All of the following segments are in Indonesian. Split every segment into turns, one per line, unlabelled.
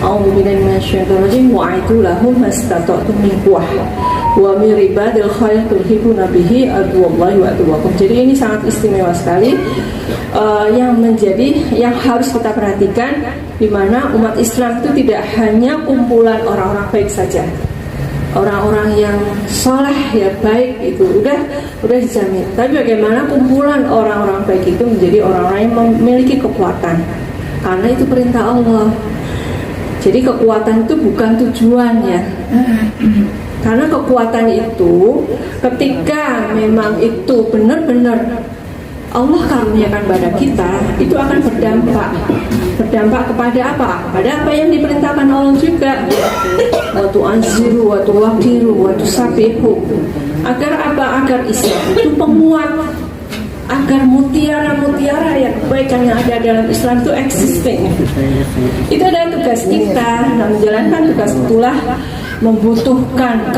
a'udzu billahi minasyaitonir rajim wa'aidu lahum mastata'tum min quwwah wa min ribadil khayl turhibuna bihi aduwallahi wa aduwakum. Jadi ini sangat istimewa sekali, yang harus kita perhatikan, di mana umat Islam itu tidak hanya kumpulan orang-orang baik saja, orang-orang yang soleh ya baik itu udah dijamin. Tapi bagaimana kumpulan orang-orang baik itu menjadi orang-orang yang memiliki kekuatan, karena itu perintah Allah. Jadi kekuatan itu bukan tujuan ya, karena kekuatan itu ketika memang itu benar-benar Allah karuniakan pada kita, itu akan berdampak kepada apa? Pada apa yang diperintahkan Allah juga. Wa tu'azziru wa tuwaqqiru wa tusabihu. Agar apa? Agar Islam itu penguat, agar mutiara-mutiara yang kebaikan yang ada dalam Islam itu existing. Itu adalah tugas kita. Nah, menjalankan tugas itulah membutuhkan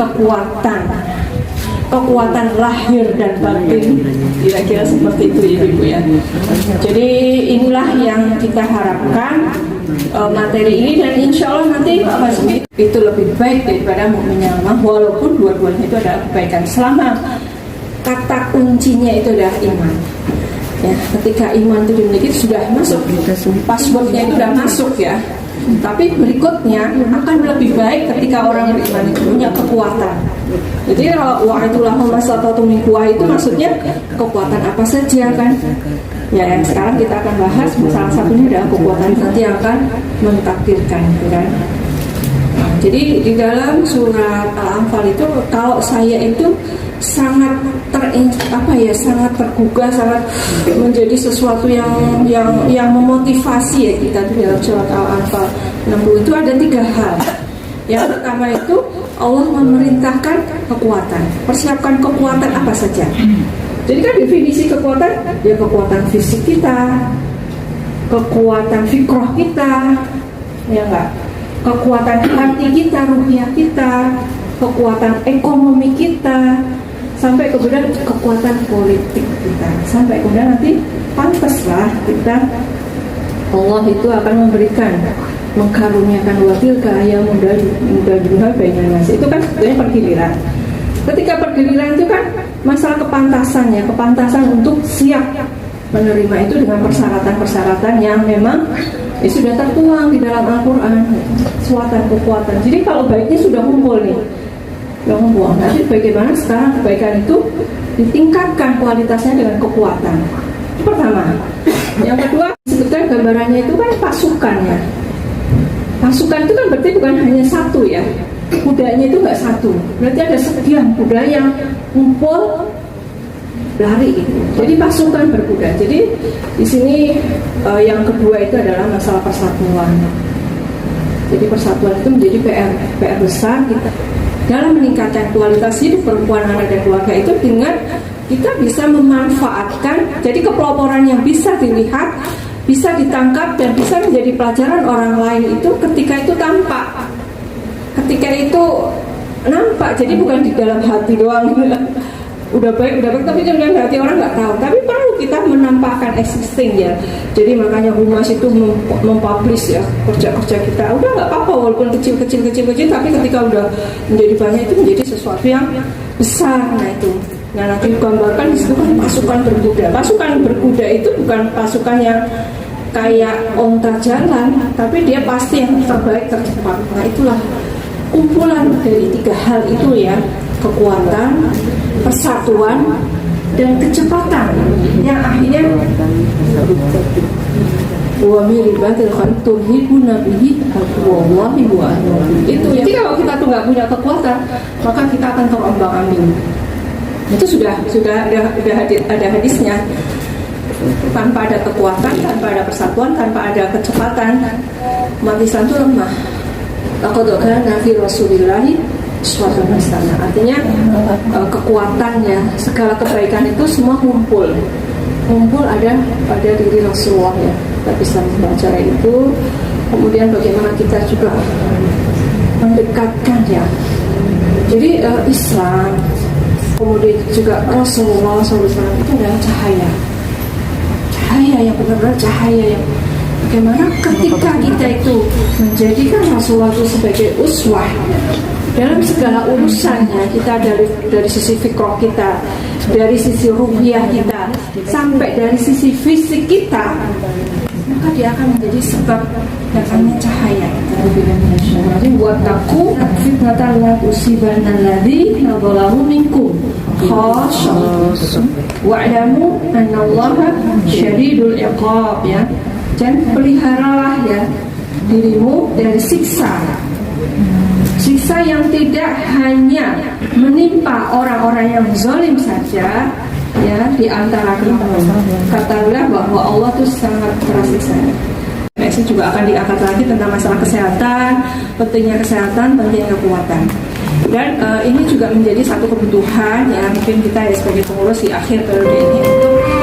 kekuatan lahir dan batin, kira-kira seperti itu Ibu ya. Jadi inilah yang kita harapkan materi ini, dan insya Allah nanti itu lebih baik daripada mukmin yang lemah, walaupun dua-duanya itu adalah kebaikan selama kata kuncinya itu adalah iman. Ya, ketika iman itu dimiliki sudah masuk, passwordnya itu sudah masuk ya. Tapi berikutnya akan lebih baik ketika orang yang beriman itu punya kekuatan. Jadi kalau wa'aidulah mastata'tum min quwwah itu maksudnya kekuatan apa saja kan? Ya, yang sekarang kita akan bahas salah satunya adalah kekuatan nanti yang akan mentakdirkan, kan? Jadi di dalam surat Al-Anfal itu kalau saya itu sangat sangat tergugah, sangat menjadi sesuatu yang memotivasi ya kita di dalam surat Al-Anfal 60 itu ada 3 hal. Yang pertama itu Allah memerintahkan kekuatan, persiapkan kekuatan apa saja. Jadi kan definisi kekuatan ya kekuatan fisik kita, kekuatan fikroh kita, ya enggak, kekuatan hati kita, ruhiyah kita, kekuatan ekonomi kita, sampai kemudian kekuatan politik kita, sampai kemudian nanti pantaslah kita Allah itu akan memberikan, mengkaruniakan wakil kaya muda juga banyak. Itu kan sebenarnya pergiliran. Ketika pergiliran itu kan masalah kepantasan ya, kepantasan untuk siap menerima itu dengan persyaratan-persyaratan yang memang sudah tertuang di dalam Al-Quran, suatan kekuatan. Jadi kalau baiknya sudah kumpul nih, nanti bagaimana sekarang kebaikan itu ditingkatkan kualitasnya dengan kekuatan. Itu pertama. Yang kedua, sebetulnya gambarannya itu kan pasukan ya. Pasukan itu kan berarti bukan hanya satu ya. Kudanya itu nggak satu, berarti ada sekian kuda yang kumpul lari itu. Jadi pasukan berkuda. Jadi di sini yang kedua itu adalah masalah persatuan. Jadi persatuan itu menjadi PR besar kita dalam meningkatkan kualitas hidup perempuan, anak dan keluarga itu dengan kita bisa memanfaatkan. Jadi kepeloporan yang bisa dilihat, bisa ditangkap dan bisa menjadi pelajaran orang lain itu ketika itu tampak. Ketika itu nampak, jadi bukan di dalam hati doang. Udah baik, tapi kemudian hati orang nggak tahu. Tapi perlu kita menampakkan existing ya. Jadi makanya Humas itu mempublish ya kerja-kerja kita. Udah nggak apa-apa walaupun kecil, tapi ketika udah menjadi banyak itu menjadi sesuatu yang besar. Nah itu. Nah nanti digambarkan di situ kan pasukan berkuda. Pasukan berkuda itu bukan pasukan yang kayak onta jalan, tapi dia pasti yang terbaik, tercepat. Nah itulah kumpulan dari 3 hal itu ya, kekuatan, persatuan, dan kecepatan yang akhirnya wa miribatil khantur hibu nabihi wallahi wa itu ya. Jadi kalau kita tuh nggak punya kekuatan, maka kita akan terombang-ambing. Itu sudah ada hadisnya. Tanpa ada kekuatan, tanpa ada persatuan, tanpa ada kecepatan, umat Islam itu lemah. Laqad kana fi Rasulillahi uswatun hasanah. Artinya kekuatannya, segala kebaikan itu semua kumpul ada pada diri Rasulullah ya. Kita bisa membaca itu. Kemudian bagaimana kita juga mendekatkan ya. Jadi Islam, kemudian juga Rasulullah SAW itu adalah cahaya yang benar-benar cahaya yang bagaimana ketika kita itu menjadikan Rasulullah itu sebagai uswah dalam segala urusannya, kita dari sisi fikroh kita, dari sisi ruhiyah kita, sampai dari sisi fisik kita, maka dia akan menjadi sebab datangnya cahaya. Wattaqu fitnatan la tusibanna alladziina zalamu minkum khassah wa'lamu annallaha syadidul iqab, ya. Dan peliharalah ya dirimu dari siksa yang tidak hanya menimpa orang-orang yang zalim saja, ya, di antara kamu. Katakanlah bahwa Allah itu sangat keras siksa. Next juga akan diangkat lagi tentang masalah kesehatan, pentingnya kesehatan, pentingnya kekuatan. Dan ini juga menjadi satu kebutuhan ya mungkin kita ya sebagai pengurus di akhir periode ini untuk